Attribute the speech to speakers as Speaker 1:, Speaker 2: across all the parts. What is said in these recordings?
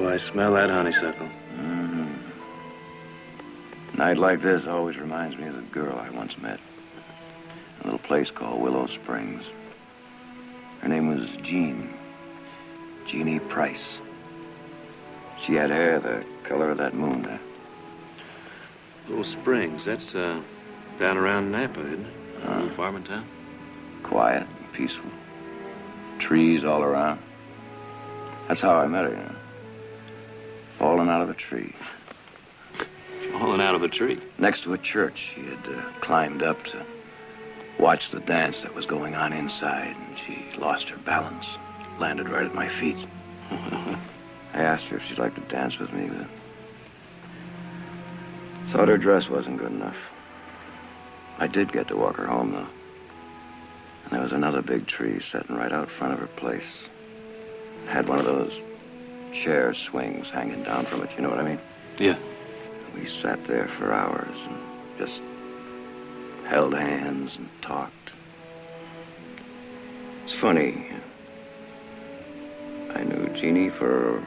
Speaker 1: Oh, I smell that honeysuckle.
Speaker 2: A night like this always reminds me of the girl I once met. A little place called Willow Springs. Her name was Jean. Jeannie Price. She had hair the color of that moon there.
Speaker 1: Little Springs, that's down around Napa, isn't it? A little farming town.
Speaker 2: Quiet and peaceful. Trees all around. That's how I met her, you know. Falling out of a tree.
Speaker 1: Falling out of a tree?
Speaker 2: Next to a church. She had climbed up to watch the dance that was going on inside, and she lost her balance. Landed right at my feet. I asked her if she'd like to dance with me, but thought her dress wasn't good enough. I did get to walk her home, though. And there was another big tree sitting right out front of her place. Had one of those chair swings hanging down from it, you know what I mean?
Speaker 1: Yeah.
Speaker 2: We sat there for hours and just held hands and talked. It's funny. I knew Jeannie for,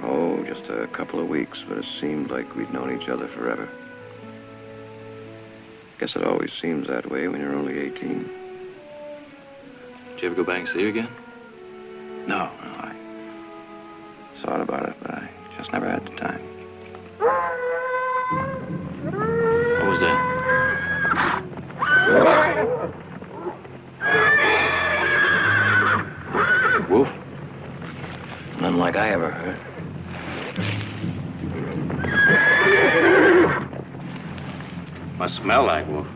Speaker 2: just a couple of weeks, but it seemed like we'd known each other forever. Guess it always seems that way when you're only 18.
Speaker 1: Did you ever go back and see her again?
Speaker 2: No, I thought about it, but I just never had the time.
Speaker 1: What was that?
Speaker 2: Wolf? None like I ever heard.
Speaker 1: Must smell like wolf.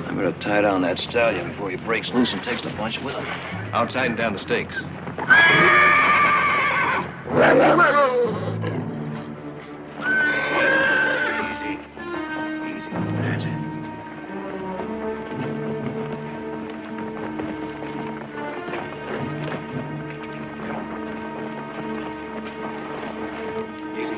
Speaker 2: I better tie down that stallion before he breaks loose and takes the bunch with him.
Speaker 1: I'll tighten down the stakes.
Speaker 2: Easy. Easy. That's it.
Speaker 1: Easy.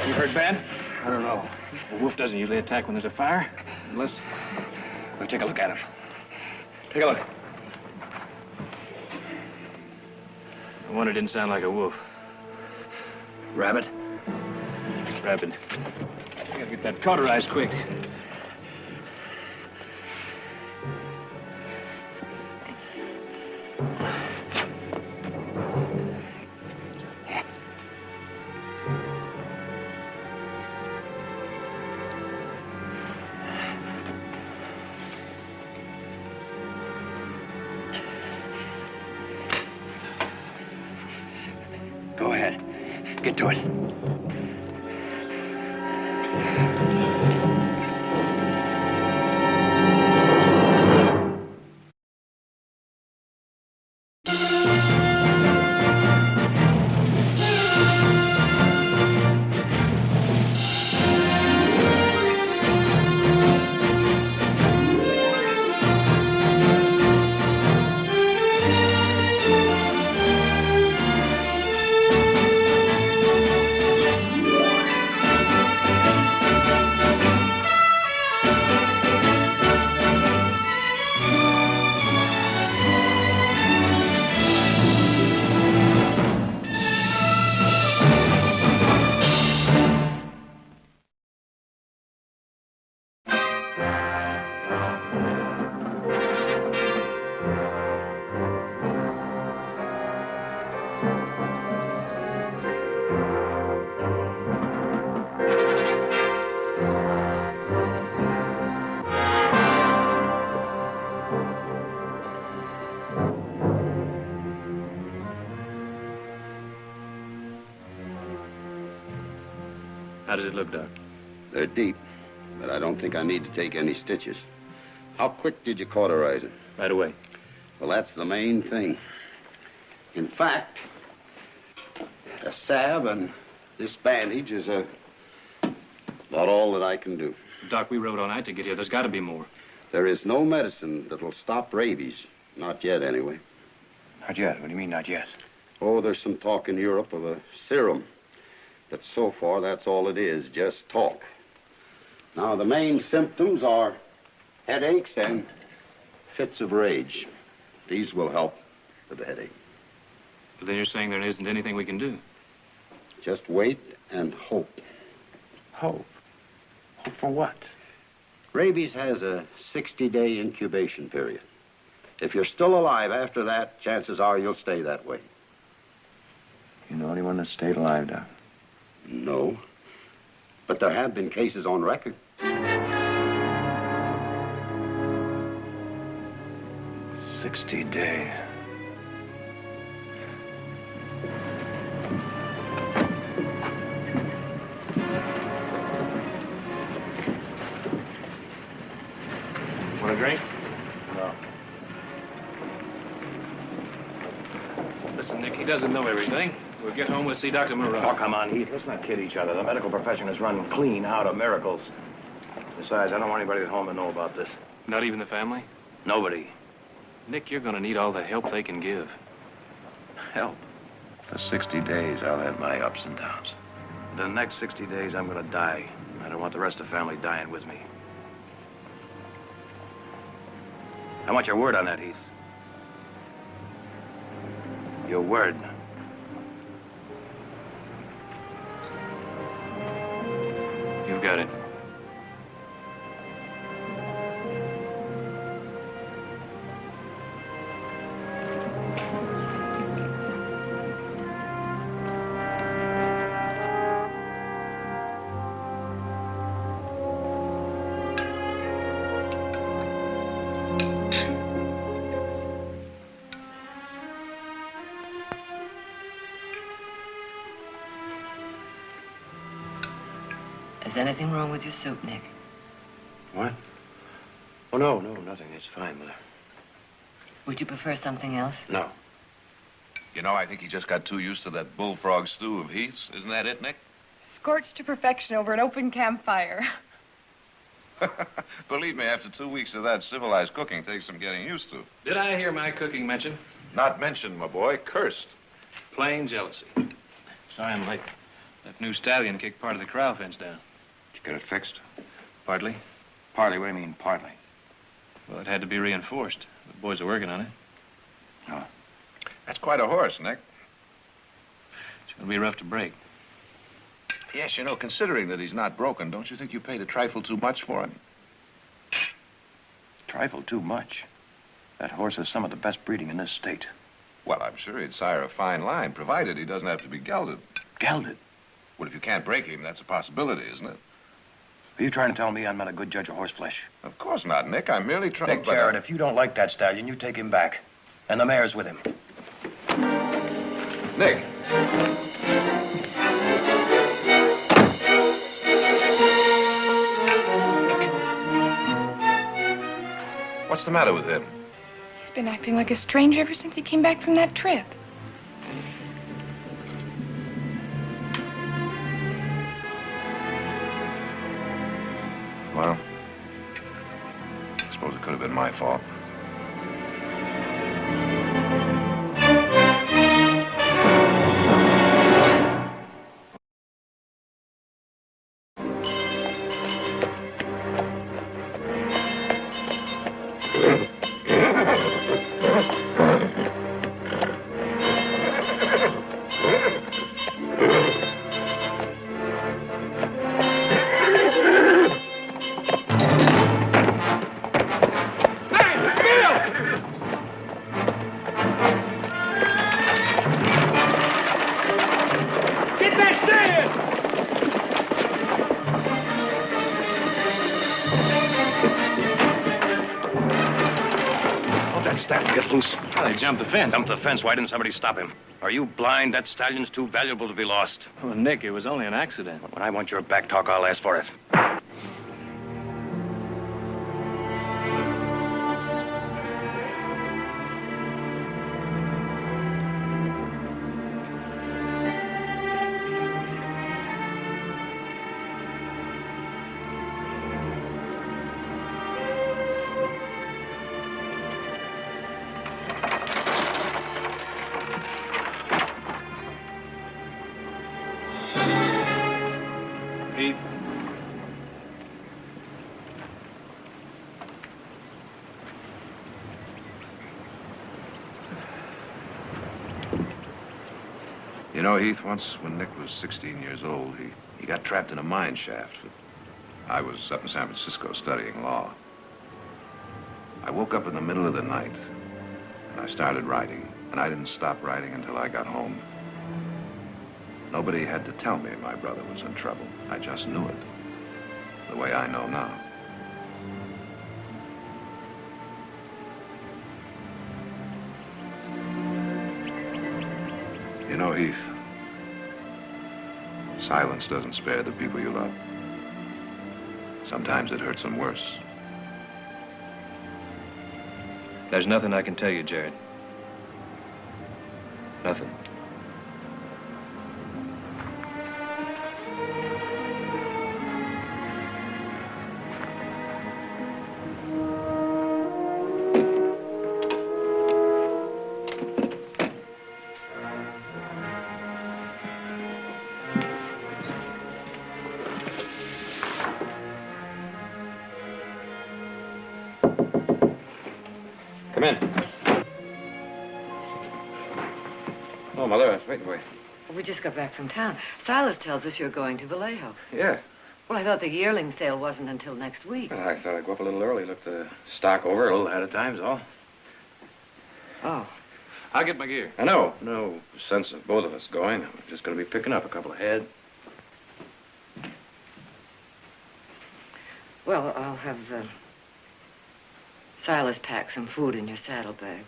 Speaker 1: You heard Ben?
Speaker 2: I don't know.
Speaker 1: A wolf doesn't usually attack when there's a fire. Unless...
Speaker 2: Well, take a look at him. Take a look.
Speaker 1: The one who didn't sound like a wolf.
Speaker 2: Rabbit?
Speaker 1: Rabbit. I gotta get that cauterized quick.
Speaker 2: Go ahead. Get to it.
Speaker 1: How does it look, Doc?
Speaker 3: They're deep, but I don't think I need to take any stitches. How quick did you cauterize it?
Speaker 1: Right away.
Speaker 3: Well, that's the main thing. In fact, a salve and this bandage is a About all that I can do.
Speaker 4: Doc, we rode all night to get here. There's got to be more.
Speaker 3: There is no medicine that'll stop rabies. Not yet, anyway.
Speaker 2: Not yet. What do you mean, not yet?
Speaker 3: Oh, there's some talk in Europe of a serum. But so far, that's all it is, just talk. Now, the main symptoms are headaches and fits of rage. These will help with the headache.
Speaker 4: But then you're saying there isn't anything we can do.
Speaker 3: Just wait and hope.
Speaker 2: Hope? Hope for what?
Speaker 3: Rabies has a 60-day incubation period. If you're still alive after that, chances are you'll stay that way.
Speaker 2: You know anyone that stayed alive, Doc?
Speaker 3: No. But there have been cases on record.
Speaker 2: 60 days.
Speaker 4: Want a drink?
Speaker 2: No.
Speaker 4: Listen, Nick, he doesn't know everything. We'll get home, we'll see Dr. Moreau.
Speaker 2: Oh, come on, Heath. Let's not kid each other. The medical profession is run clean out of miracles. Besides, I don't want anybody at home to know about this.
Speaker 4: Not even the family?
Speaker 2: Nobody.
Speaker 4: Nick, you're going to need all the help they can give.
Speaker 2: Help. For 60 days, I'll have my ups and downs. The next 60 days, I'm going to die. I don't want the rest of the family dying with me. I want your word on that, Heath. Your word.
Speaker 4: You've got it.
Speaker 5: Is anything wrong with your soup, Nick?
Speaker 2: What? Oh, no, nothing. It's fine, Mother.
Speaker 5: Would you prefer something else?
Speaker 2: No.
Speaker 6: You know, I think he just got too used to that bullfrog stew of Heath's. Isn't that it, Nick?
Speaker 7: Scorched to perfection over an open campfire.
Speaker 6: Believe me, after 2 weeks of that, civilized cooking takes some getting used to.
Speaker 4: Did I hear my cooking mentioned?
Speaker 6: Not mentioned, my boy. Cursed.
Speaker 4: Plain jealousy. Sorry I'm late. That new stallion kicked part of the corral fence down.
Speaker 2: Did you get it fixed?
Speaker 4: Partly.
Speaker 2: Partly? What do you mean, partly?
Speaker 4: Well, it had to be reinforced. The boys are working on it.
Speaker 2: Oh.
Speaker 6: That's quite a horse, Nick.
Speaker 4: It's going to be rough to break.
Speaker 6: Yes, you know, considering that he's not broken, don't you think you paid a trifle too much for him?
Speaker 2: Trifle too much. That horse has some of the best breeding in this state.
Speaker 6: Well, I'm sure he'd sire a fine line, provided he doesn't have to be gelded.
Speaker 2: Gelded?
Speaker 6: Well, if you can't break him, that's a possibility, isn't it?
Speaker 2: Are you trying to tell me I'm not a good judge of horse flesh?
Speaker 6: Of course not, Nick. I'm merely trying
Speaker 2: Nick Jarrett, if you don't like that stallion, you take him back. And the mayor's with him.
Speaker 6: Nick. What's the matter with him?
Speaker 7: He's been acting like a stranger ever since he came back from that trip.
Speaker 6: Well, I suppose it could have been my fault.
Speaker 2: Get loose.
Speaker 4: Well, he jumped the fence.
Speaker 2: Jump the fence. Why didn't somebody stop him? Are you blind? That stallion's too valuable to be lost.
Speaker 4: Well, Nick, it was only an accident.
Speaker 2: When I want your back talk, I'll ask for it.
Speaker 4: Heath.
Speaker 6: You know, Heath, once when Nick was 16 years old, he got trapped in a mine shaft. I was up in San Francisco studying law. I woke up in the middle of the night, and I started writing, and I didn't stop writing until I got home. Nobody had to tell me my brother was in trouble. I just knew it, the way I know now. You know, Heath, silence doesn't spare the people you love. Sometimes it hurts them worse.
Speaker 4: There's nothing I can tell you, Jared. Nothing.
Speaker 8: Come in. Oh, Mother, I was waiting for you.
Speaker 5: We just got back from town. Silas tells us you're going to Vallejo.
Speaker 8: Yeah.
Speaker 5: Well, I thought the yearling sale wasn't until next week.
Speaker 8: Well, I thought I'd go up a little early, look the stock over a little ahead of time, is all.
Speaker 5: Oh.
Speaker 4: I'll get my gear.
Speaker 8: I know. No sense of both of us going. I'm just going to be picking up a couple of head.
Speaker 5: Well, I'll have Silas pack some food in your saddlebags.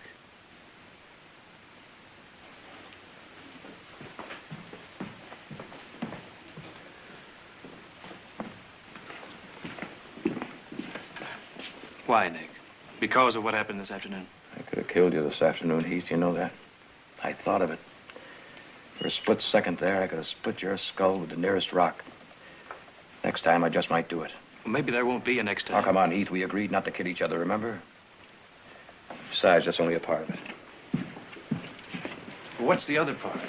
Speaker 4: Why, Nick? Because of what happened this afternoon?
Speaker 8: I could have killed you this afternoon, Heath. You know that. I thought of it. For a split second there, I could have split your skull with the nearest rock. Next time, I just might do it.
Speaker 4: Well, maybe there won't be a next time.
Speaker 8: Oh, come on, Heath. We agreed not to kid each other, remember? Besides, that's only a part of it.
Speaker 4: Well, what's the other part?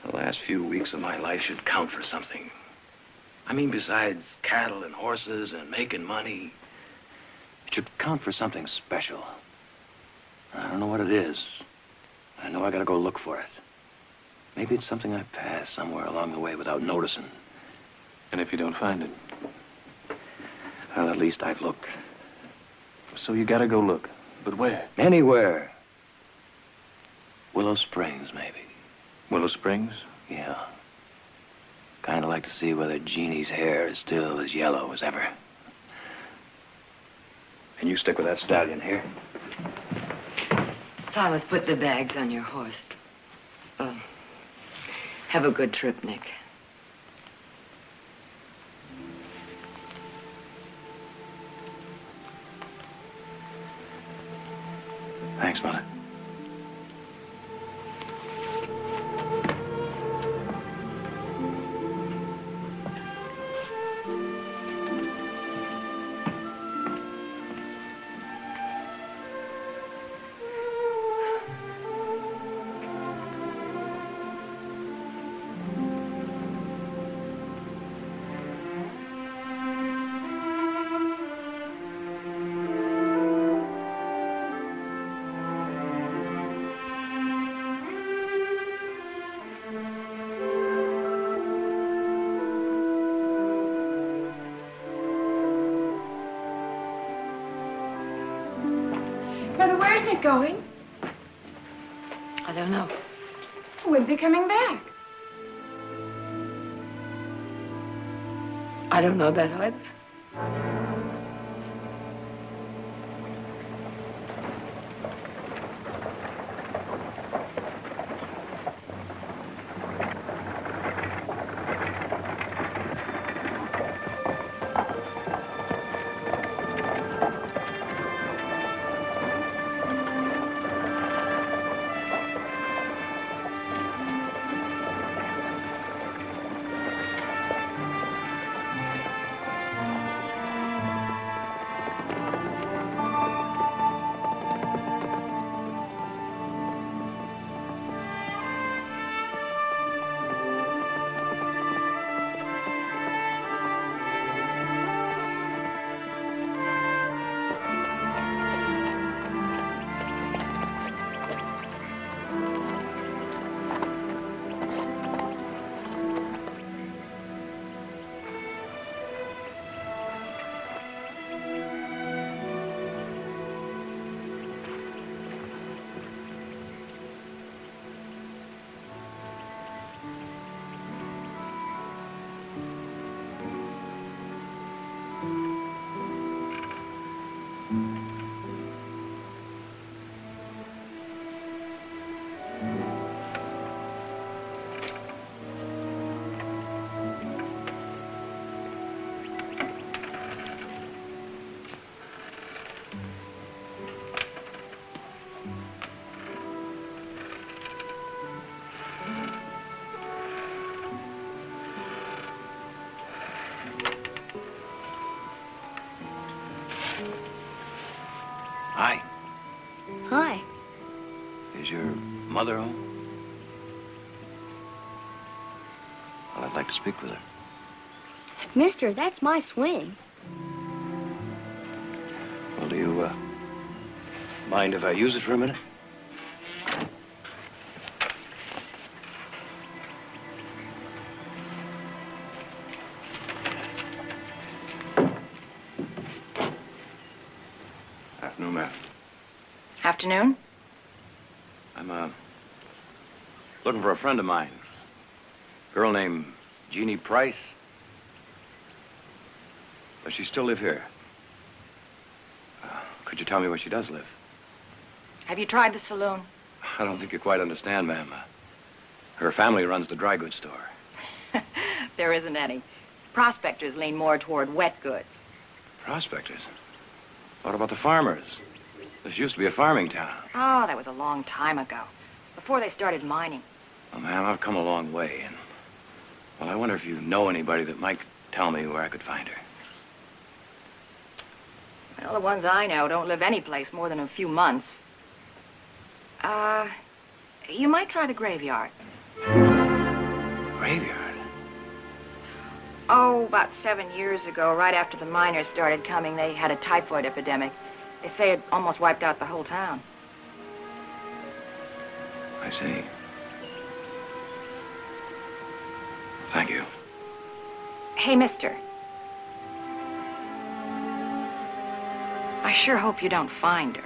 Speaker 8: The last few weeks of my life should count for something. I mean, besides cattle and horses and making money, it should count for something special. I don't know what it is. I know I gotta go look for it. Maybe it's something I passed somewhere along the way without noticing.
Speaker 4: And if you don't find it?
Speaker 8: Well, at least I've looked.
Speaker 4: So you gotta go look. But where?
Speaker 8: Anywhere. Willow Springs, maybe.
Speaker 4: Willow Springs?
Speaker 8: Yeah. Kind of like to see whether Jeannie's hair is still as yellow as ever. And you stick with that stallion here.
Speaker 5: Silas, put the bags on your horse. Have a good trip, Nick.
Speaker 8: Thanks, Mother.
Speaker 7: Mother, where's Nick going?
Speaker 5: I don't know.
Speaker 7: When's he coming back?
Speaker 5: I don't know that either.
Speaker 8: mother home?
Speaker 2: Well, I'd like to speak with her.
Speaker 9: Mister, that's my swing.
Speaker 2: Well, do you, mind if I use it for a minute?
Speaker 8: Afternoon, ma'am.
Speaker 7: Afternoon?
Speaker 8: I'm, looking for a friend of mine. Girl named Jeannie Price. Does she still live here? Could you tell me where she does live?
Speaker 7: Have you tried the saloon?
Speaker 8: I don't think you quite understand, ma'am. Her family runs the dry goods store.
Speaker 7: There isn't any. Prospectors lean more toward wet goods.
Speaker 8: Prospectors? What about the farmers? This used to be a farming town.
Speaker 7: Oh, that was a long time ago. Before they started mining.
Speaker 8: Well, ma'am, I've come a long way, and... Well, I wonder if you know anybody that might tell me where I could find her.
Speaker 7: Well, the ones I know don't live any place more than a few months. You might try the graveyard.
Speaker 8: Graveyard?
Speaker 7: Oh, about 7 years ago, right after the miners started coming, they had a typhoid epidemic. They say it almost wiped out the whole town.
Speaker 8: I see. Thank you.
Speaker 7: Hey, mister. I sure hope you don't find her.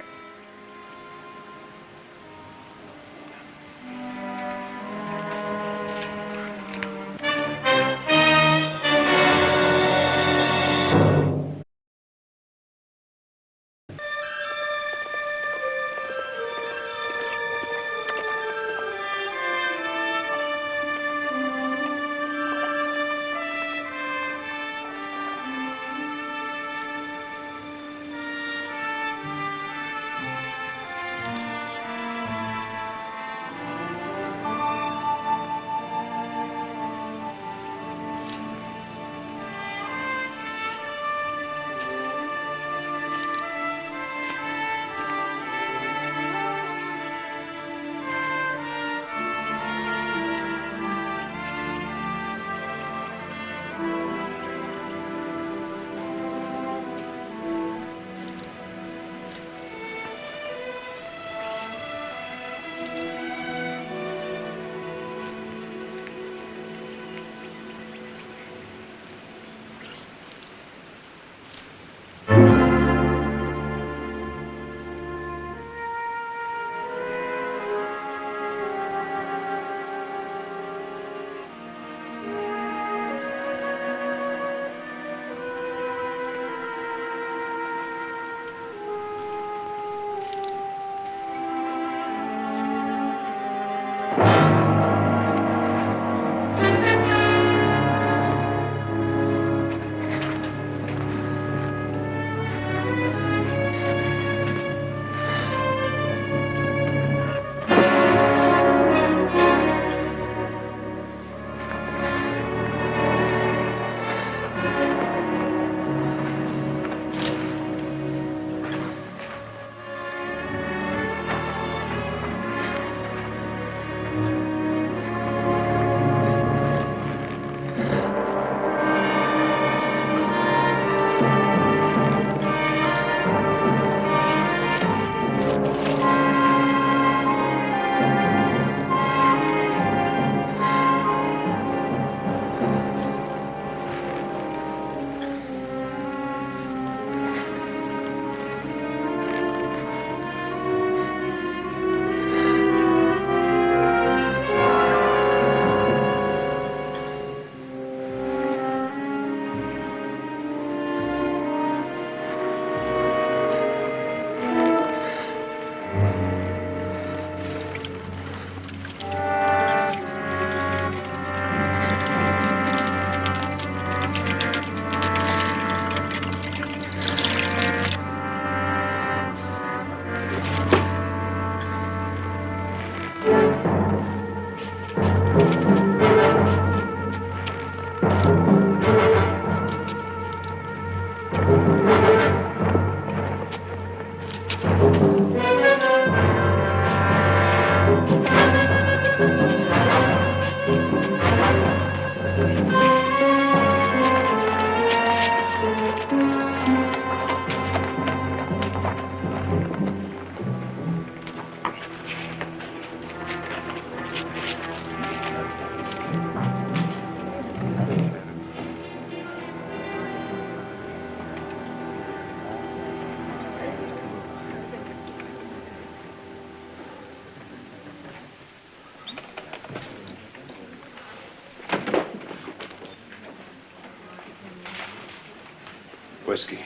Speaker 8: Whiskey.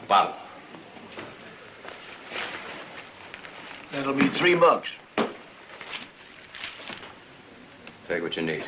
Speaker 8: A bottle.
Speaker 2: That'll be $3.
Speaker 8: Take what you need.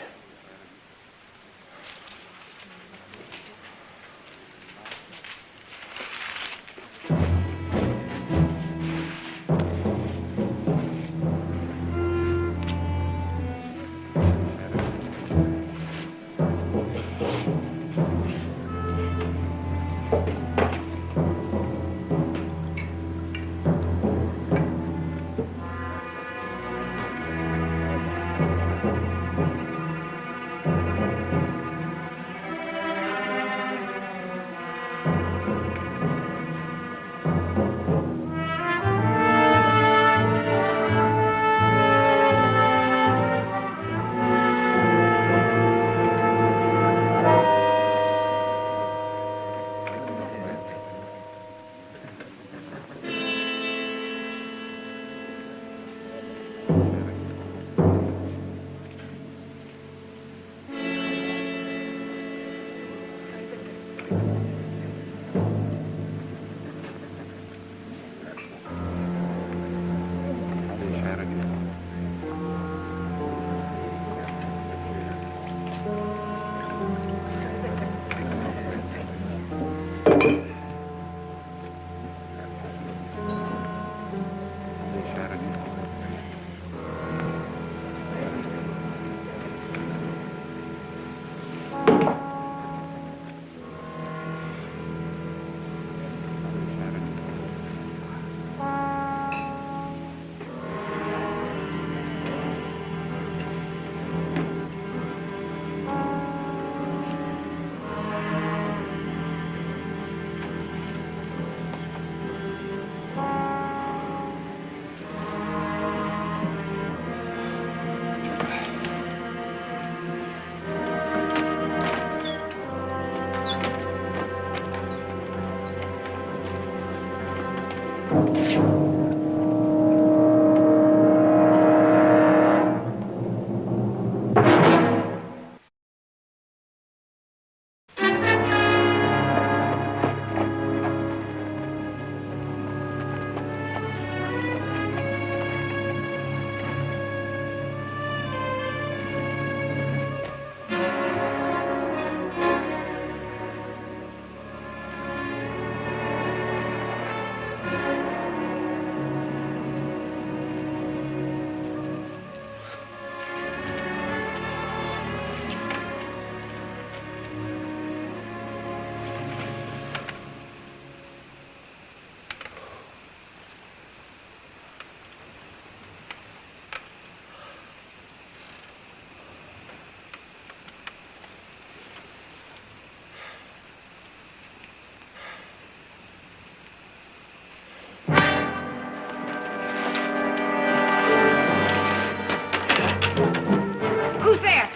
Speaker 7: Who's there?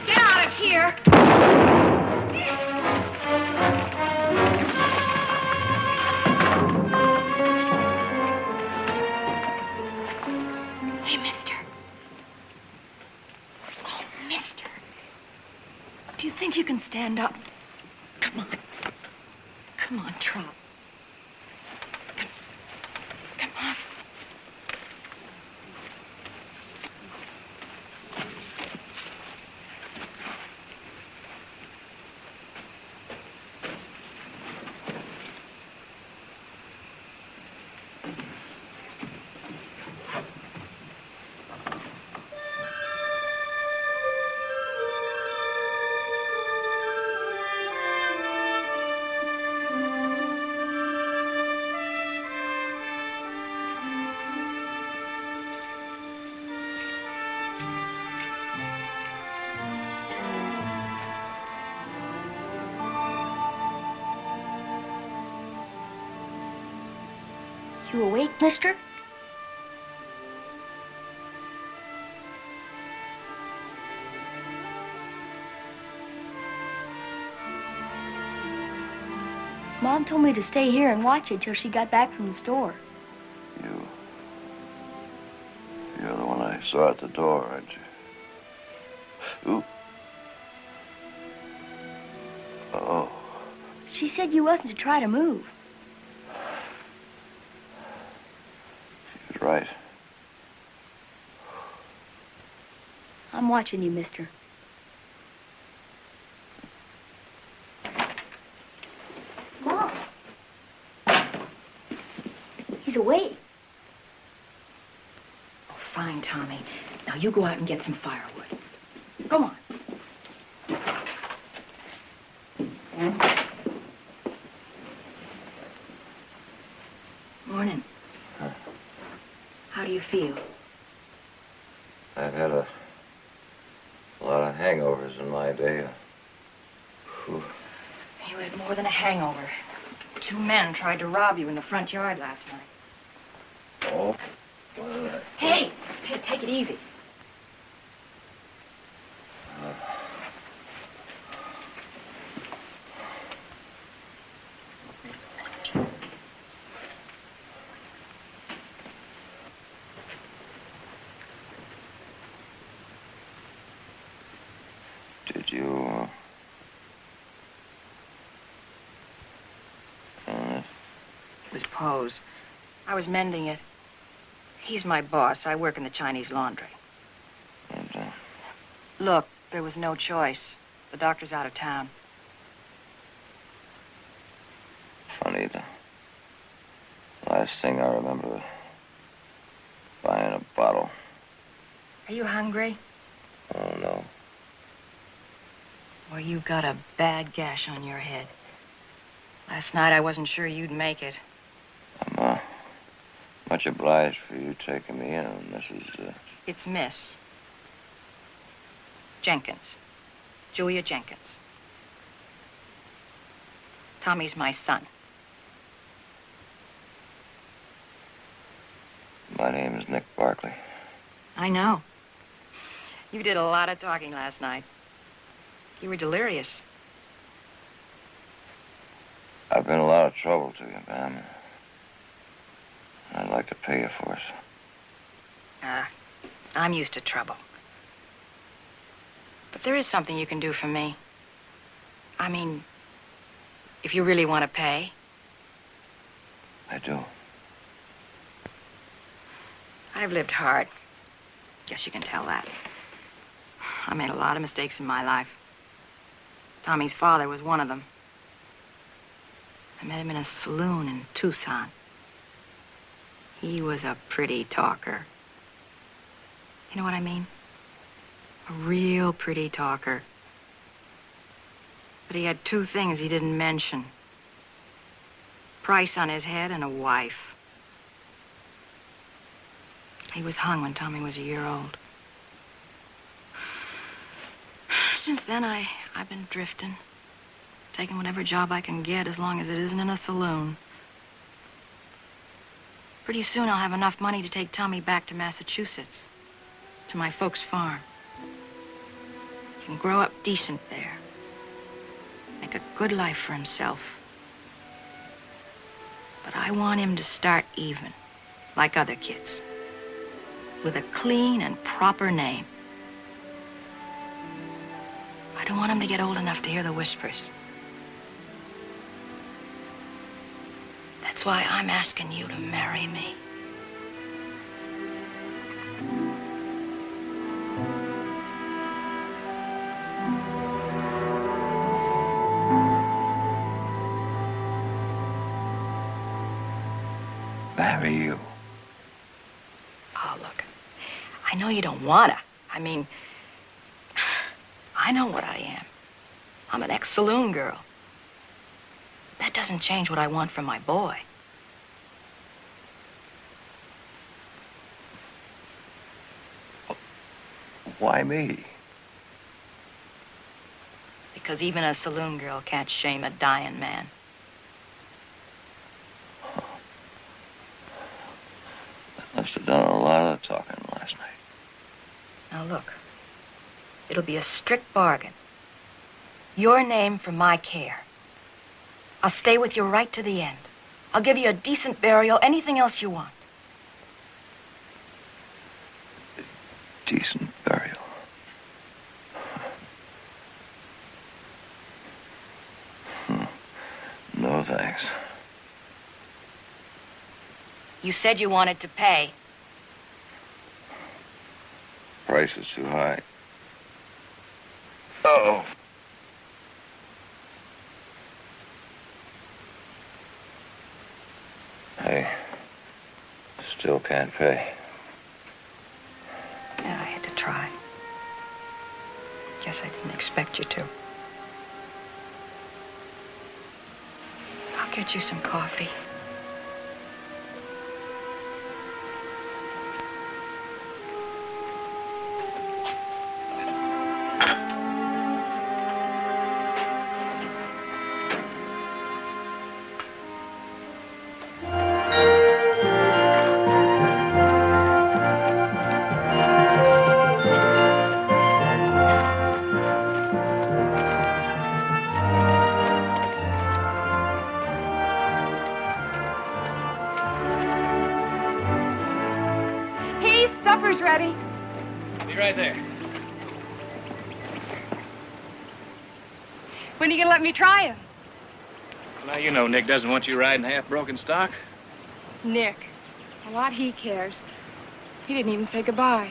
Speaker 7: Get out of here! Hey, mister. Oh, mister. Do you think you can stand up? Come on. Come on, Trot. Come on.
Speaker 9: You awake, mister? Mom told me to stay here and watch it till she got back from the store.
Speaker 2: You're the one I saw her at the door. Ooh. Oh.
Speaker 9: She said you wasn't to try to move.
Speaker 2: She was right.
Speaker 9: I'm watching you, mister. Mom. He's awake.
Speaker 7: Oh, fine, Tommy. Now you go out and get some firewood. Go on. Morning. How do you feel?
Speaker 2: I've had a lot of hangovers in my day. Whew.
Speaker 7: You had more than a hangover. 2 men tried to rob you in the front yard last night.
Speaker 2: Oh. Well,
Speaker 7: Hey, take it easy.
Speaker 2: Did you,
Speaker 7: It was Poe's. I was mending it. He's my boss. I work in the Chinese laundry.
Speaker 2: and,
Speaker 7: Look, there was no choice. The doctor's out of town.
Speaker 2: funny, the last thing I remember buying a bottle.
Speaker 7: Are you hungry?
Speaker 2: Oh, no.
Speaker 7: Well, you got a bad gash on your head. Last night, I wasn't sure you'd make it.
Speaker 2: I'm, much obliged for you taking me in, Mrs.
Speaker 7: It's Miss Jenkins. Julia Jenkins. Tommy's my son.
Speaker 2: My name is Nick Barkley.
Speaker 7: I know. You did a lot of talking last night. You were delirious.
Speaker 2: I've been a lot of trouble to you, ma'am. I'd like to pay you for it.
Speaker 7: I'm used to trouble. But there is something you can do for me. I mean, if you really want to pay.
Speaker 2: I do.
Speaker 7: I've lived hard. Guess you can tell that. I made a lot of mistakes in my life. Tommy's father was one of them. I met him in a saloon in Tucson. He was a pretty talker. You know what I mean? A real pretty talker. But he had 2 things he didn't mention. Price on his head and a wife. He was hung when Tommy was a year old. Since then, I've been drifting. Taking whatever job I can get as long as it isn't in a saloon. Pretty soon I'll have enough money to take Tommy back to Massachusetts. To my folks' farm. He can grow up decent there. Make a good life for himself. But I want him to start even, like other kids. With a clean and proper name. I don't want him to get old enough to hear the whispers. That's why I'm asking you to marry me.
Speaker 2: Marry you.
Speaker 7: Oh, look, I know you don't wanna. I mean, I know what I am. I'm an ex-saloon girl. That doesn't change what I want from my boy.
Speaker 2: Why me?
Speaker 7: Because even a saloon girl can't shame a dying man.
Speaker 2: I must have done a lot of talking last night.
Speaker 7: Now look, it'll be a strict bargain. Your name for my care. I'll stay with you right to the end. I'll give you a decent burial, anything else you want.
Speaker 2: decent burial. No, thanks.
Speaker 7: You said you wanted to pay.
Speaker 2: Price is too high. Oh. I still can't pay.
Speaker 7: Yeah, I had to try. Guess I didn't expect you to. I'll get you some coffee.
Speaker 10: Supper's ready.
Speaker 4: Be right there.
Speaker 10: When are you gonna let me try him?
Speaker 4: Now, you know Nick doesn't want you riding half-broken stock.
Speaker 10: Nick. A lot he cares. He didn't even say goodbye.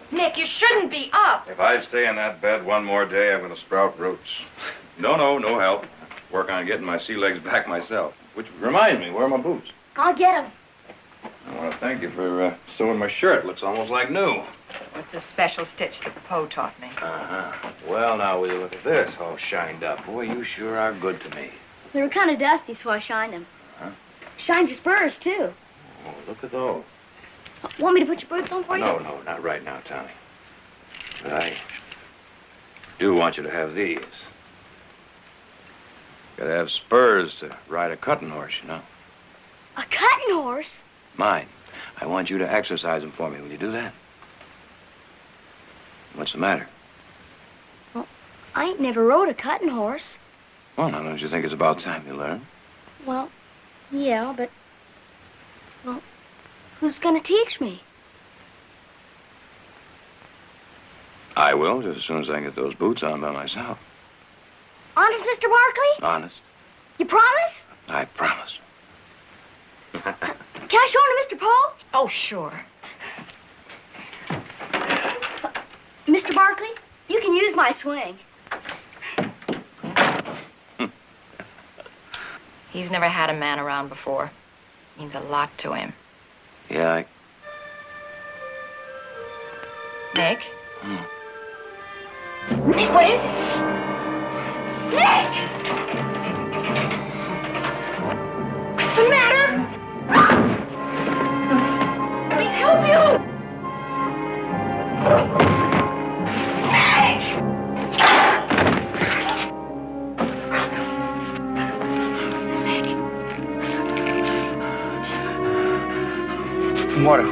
Speaker 7: Nick, you shouldn't be up.
Speaker 6: If I stay in that bed one more day, I'm going to sprout roots. No help. Work on getting my sea legs back myself. Which reminds me, where are my boots?
Speaker 9: I'll get him.
Speaker 6: I want to thank you for sewing my shirt. Looks almost like new.
Speaker 7: It's a special stitch that Poe taught me.
Speaker 8: Uh-huh. Well, now, will you look at this? All shined up. Boy, you sure are good to me.
Speaker 9: They were kind of dusty, so I shined them.
Speaker 8: Huh?
Speaker 9: Shined your spurs, too.
Speaker 8: Oh, look at those.
Speaker 9: Want me to put your boots on for you?
Speaker 8: No, not right now, Tommy. But I do want you to have these. Gotta have spurs to ride a cutting horse, you know.
Speaker 9: A cutting horse?
Speaker 8: Mine. I want you to exercise them for me. Will you do that? What's the matter?
Speaker 9: Well, I ain't never rode a cutting horse.
Speaker 8: Well, now, don't you think it's about time you learn?
Speaker 9: Well, yeah, but... Well, who's gonna teach me?
Speaker 8: I will, just as soon as I get those boots on by myself.
Speaker 9: Honest, Mr. Barkley?
Speaker 8: Honest.
Speaker 9: You promise?
Speaker 8: I promise.
Speaker 9: Can I show him to Mr. Poe?
Speaker 7: Oh, sure.
Speaker 9: Mr. Barkley, you can use my swing.
Speaker 7: He's never had a man around before. Means a lot to him.
Speaker 8: Yeah,
Speaker 7: Nick? Nick, what is it? Nick! What's the matter? Let me help you!
Speaker 8: Nick! Water.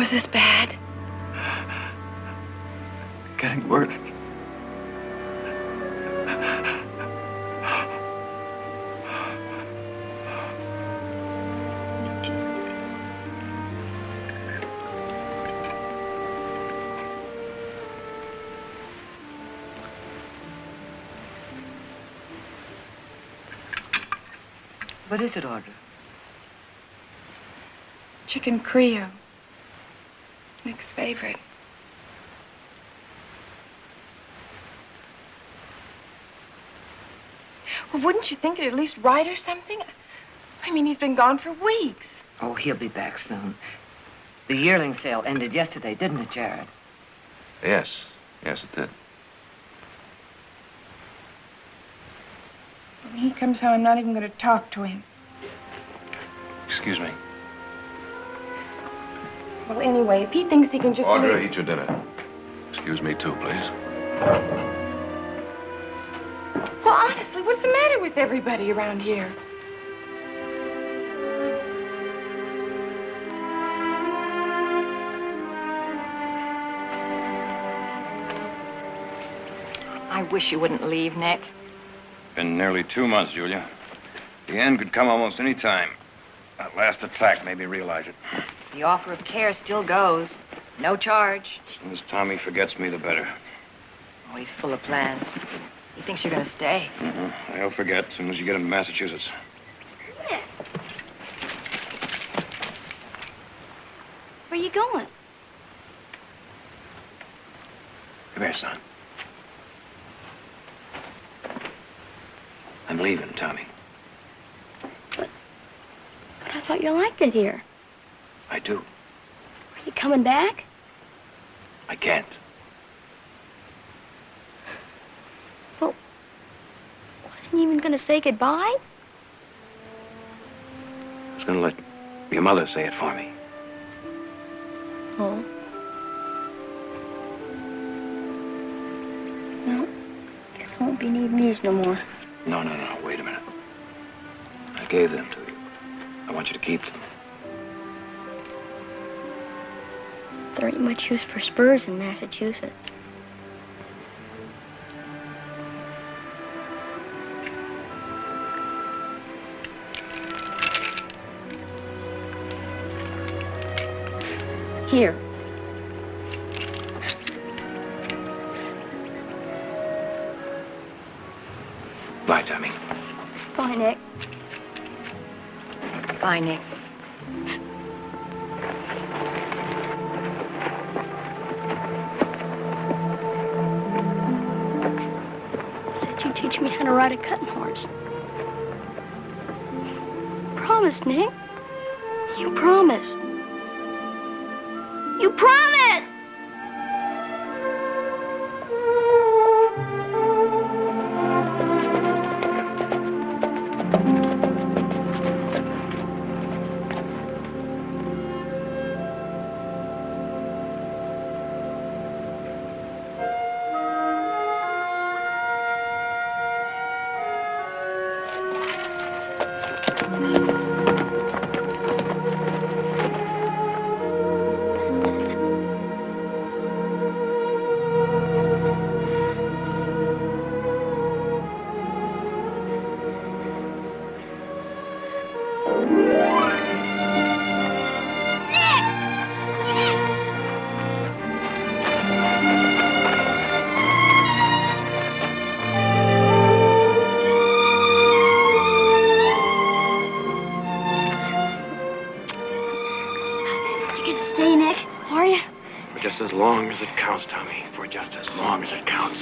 Speaker 7: This bad?
Speaker 8: Getting worse.
Speaker 5: What is it, Audra?
Speaker 10: Chicken Creole. Nick's favorite. Well, wouldn't you think it'd at least write or something? I mean, he's been gone for weeks.
Speaker 5: Oh, he'll be back soon. The yearling sale ended yesterday, didn't it, Jared?
Speaker 6: Yes. Yes, it did.
Speaker 10: When he comes home, I'm not even going to talk to him.
Speaker 4: Excuse me.
Speaker 10: Well, anyway, if he thinks he can just
Speaker 6: Audra,
Speaker 10: leave...
Speaker 6: eat your dinner. Excuse me, too, please.
Speaker 10: Well, honestly, what's the matter with everybody around here?
Speaker 7: I wish you wouldn't leave, Nick.
Speaker 8: Been nearly 2 months, Julia. The end could come almost any time. That last attack made me realize it.
Speaker 7: The offer of care still goes. No charge.
Speaker 8: As soon as Tommy forgets me, the better.
Speaker 7: Oh, he's full of plans. He thinks you're going to stay.
Speaker 8: He'll forget as soon as you get him to Massachusetts.
Speaker 9: Where are you going?
Speaker 8: Come here, son. I'm leaving, Tommy.
Speaker 9: But I thought you liked it here.
Speaker 8: I do.
Speaker 9: Are you coming back?
Speaker 8: I can't.
Speaker 9: Well, wasn't you even going to say goodbye?
Speaker 8: I was going to let your mother say it for me.
Speaker 9: Oh. No, guess I won't be needing these no more.
Speaker 8: No. Wait a minute. I gave them to you. I want you to keep them.
Speaker 9: There ain't much use for spurs in Massachusetts. Here.
Speaker 8: Bye, Tommy.
Speaker 9: Bye, Nick.
Speaker 7: Bye, Nick.
Speaker 9: Said you'd teach me how to ride a cutting horse. Promise, Nick. You promised. You promised! You gonna stay, Nick? Are you?
Speaker 8: For just as long as it counts, Tommy. For just as long as it counts.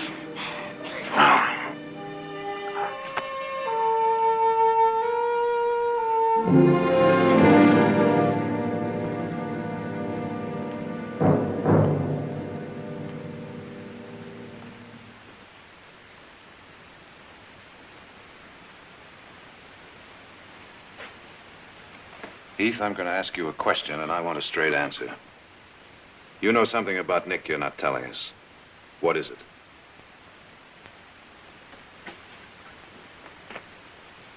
Speaker 6: Heath, I'm going to ask you a question, and I want a straight answer. You know something about Nick you're not telling us. What is it?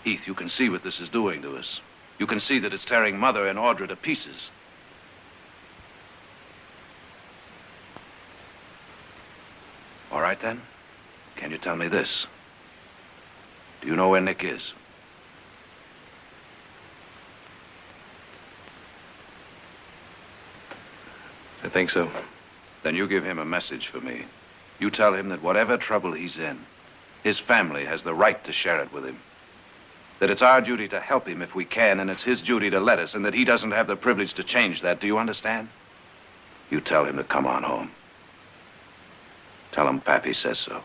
Speaker 6: Heath, you can see what this is doing to us. You can see that it's tearing Mother and Audra to pieces. All right, then. Can you tell me this? Do you know where Nick is?
Speaker 4: I think so.
Speaker 6: Then you give him a message for me. You tell him that whatever trouble he's in, his family has the right to share it with him. That it's our duty to help him if we can, and it's his duty to let us, and that he doesn't have the privilege to change that. Do you understand? You tell him to come on home. Tell him Pappy says so.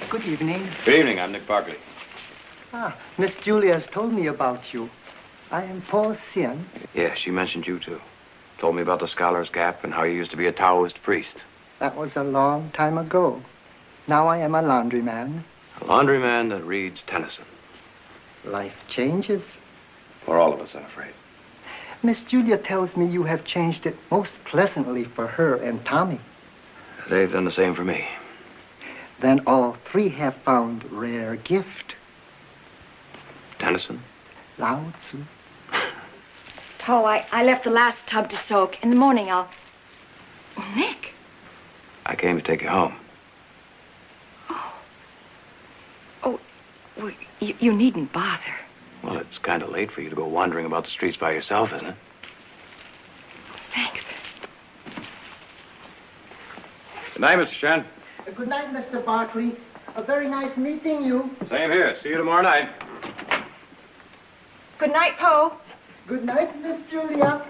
Speaker 11: Good evening.
Speaker 8: Good evening. I'm Nick Barkley.
Speaker 11: Ah, Miss Julia has told me about you. I am Paul Sian.
Speaker 8: Yeah, she mentioned you, too. Told me about the Scholar's Gap and how you used to be a Taoist priest.
Speaker 11: That was a long time ago. Now I am a laundryman.
Speaker 8: A laundryman that reads Tennyson.
Speaker 11: Life changes.
Speaker 8: For all of us, I'm afraid.
Speaker 11: Miss Julia tells me you have changed it most pleasantly for her and Tommy.
Speaker 8: They've done the same for me.
Speaker 11: Then all three have found rare gift.
Speaker 8: Tennyson?
Speaker 11: Lao Tzu.
Speaker 7: Po, I left the last tub to soak. In the morning, I'll... Nick.
Speaker 8: I came to take you home.
Speaker 7: Oh, well, you needn't bother.
Speaker 8: Well, it's kind of late for you to go wandering about the streets by yourself, isn't it?
Speaker 7: Thanks.
Speaker 8: Good night, Mr. Shen.
Speaker 11: Good night, Mr. Barkley. A very nice meeting you.
Speaker 8: Same here. See you tomorrow night.
Speaker 7: Good night, Po.
Speaker 11: Good night, Miss Julia.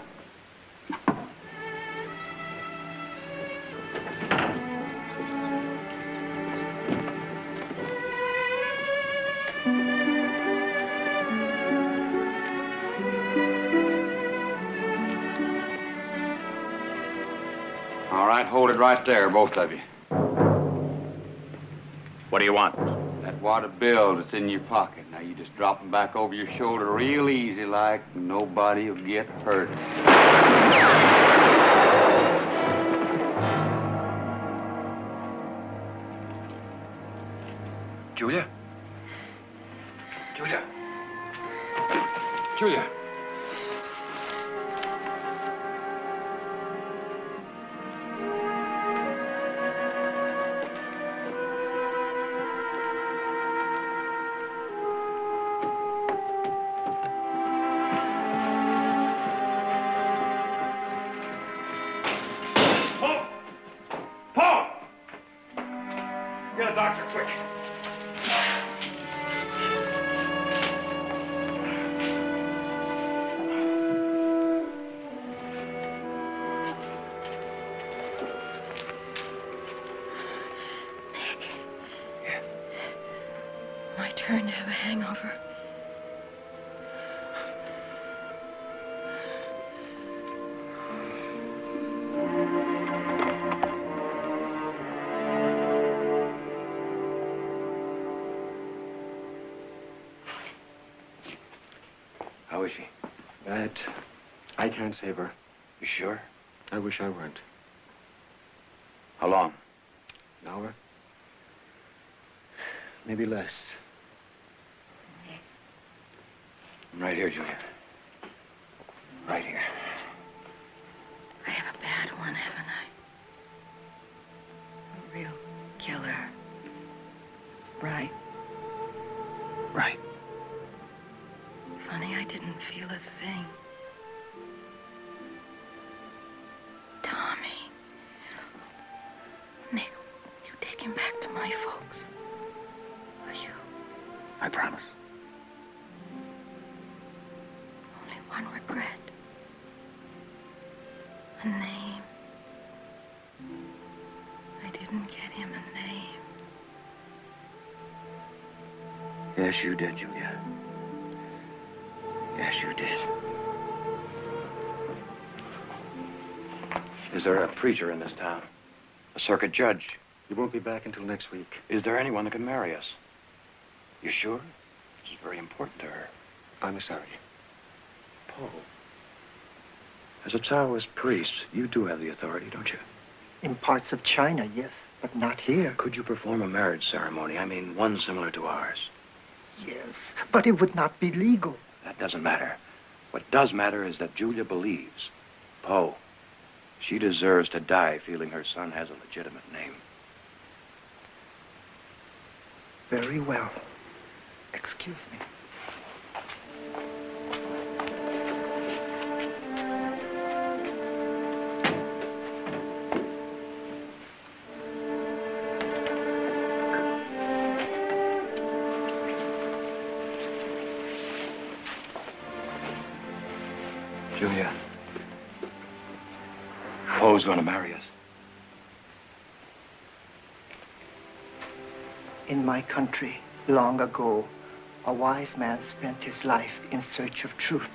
Speaker 3: All right, hold it right there, both of you.
Speaker 8: What do you want?
Speaker 3: That wad of bills that's in your pocket. Now you just drop them back over your shoulder real easy like, and nobody will get hurt.
Speaker 8: Julia? Julia? Julia?
Speaker 6: Get a doctor, quick.
Speaker 7: My turn to have a hangover.
Speaker 8: How is she?
Speaker 12: Bad. I can't save her.
Speaker 8: You sure?
Speaker 12: I wish I weren't.
Speaker 8: How long?
Speaker 12: An hour? Maybe less.
Speaker 8: I'm right here, Julia. Right here.
Speaker 7: I have a bad one, haven't I? A real killer. Right.
Speaker 8: Right.
Speaker 7: Funny, I didn't feel a thing. Tommy. Nick, you take him back to my folks. Will you?
Speaker 8: I promise.
Speaker 7: Only one regret. A name. I didn't get him a name.
Speaker 8: Yes, you did, Julia. Yes, you did. Is there a preacher in this town? A circuit judge?
Speaker 12: You won't be back until next week.
Speaker 8: Is there anyone that can marry us? You sure? This is very important to her.
Speaker 12: I'm sorry.
Speaker 8: Paul. As a Taoist priest, you do have the authority, don't you?
Speaker 11: In parts of China, yes, but not here.
Speaker 8: Could you perform a marriage ceremony? I mean, one similar to ours.
Speaker 11: Yes, but it would not be legal.
Speaker 8: That doesn't matter. What does matter is that Julia believes. Poe. She deserves to die feeling her son has a legitimate name.
Speaker 11: Very well. Excuse me.
Speaker 8: Julia. Poe's going to marry us.
Speaker 11: In my country, long ago, a wise man spent his life in search of truth.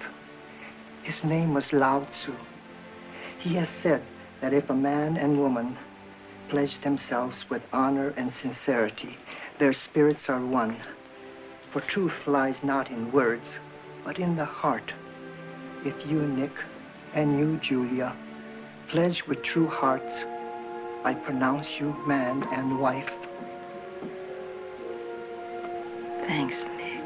Speaker 11: His name was Lao Tzu. He has said that if a man and woman pledge themselves with honor and sincerity, their spirits are one. For truth lies not in words, but in the heart. If you, Nick, and you, Julia, pledge with true hearts, I pronounce you man and wife.
Speaker 7: Thanks, Nick.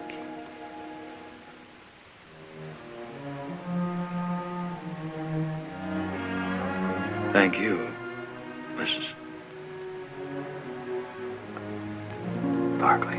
Speaker 2: Thank you, Mrs. Barkley.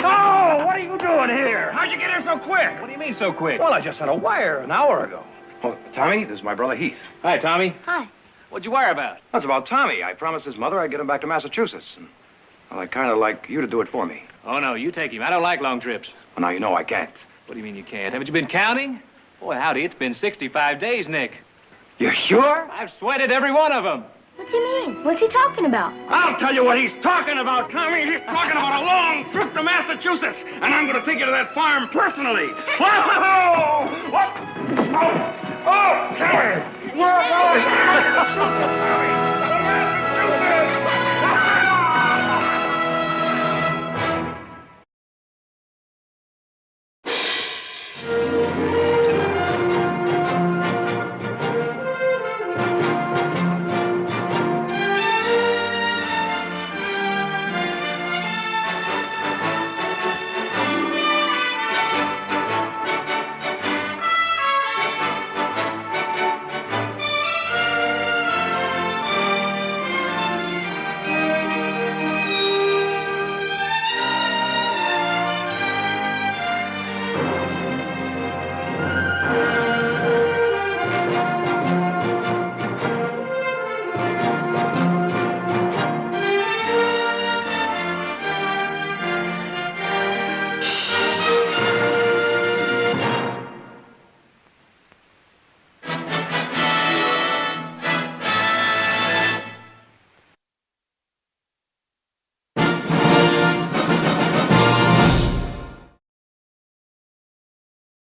Speaker 8: Oh, what are you doing here? How'd you get here so quick?
Speaker 4: What do you mean so quick?
Speaker 8: Well, I just had a wire an hour ago. Oh, Tommy, this is my brother Heath.
Speaker 4: Hi, Tommy.
Speaker 9: Hi.
Speaker 4: What'd you wire about?
Speaker 8: That's about Tommy. I promised his mother I'd get him back to Massachusetts. And, well, I'd kind of like you to do it for me.
Speaker 4: Oh, no, you take him. I don't like long trips.
Speaker 8: Well, now you know I can't.
Speaker 4: What do you mean you can't? Haven't you been counting? Boy, howdy, it's been 65 days, Nick.
Speaker 8: You sure?
Speaker 4: I've sweated every one of them.
Speaker 9: What's he mean? What's he talking about?
Speaker 8: I'll tell you what he's talking about, Tommy. He's talking about a long trip to Massachusetts. And I'm going to take you to that farm personally. Whoa! Whoa!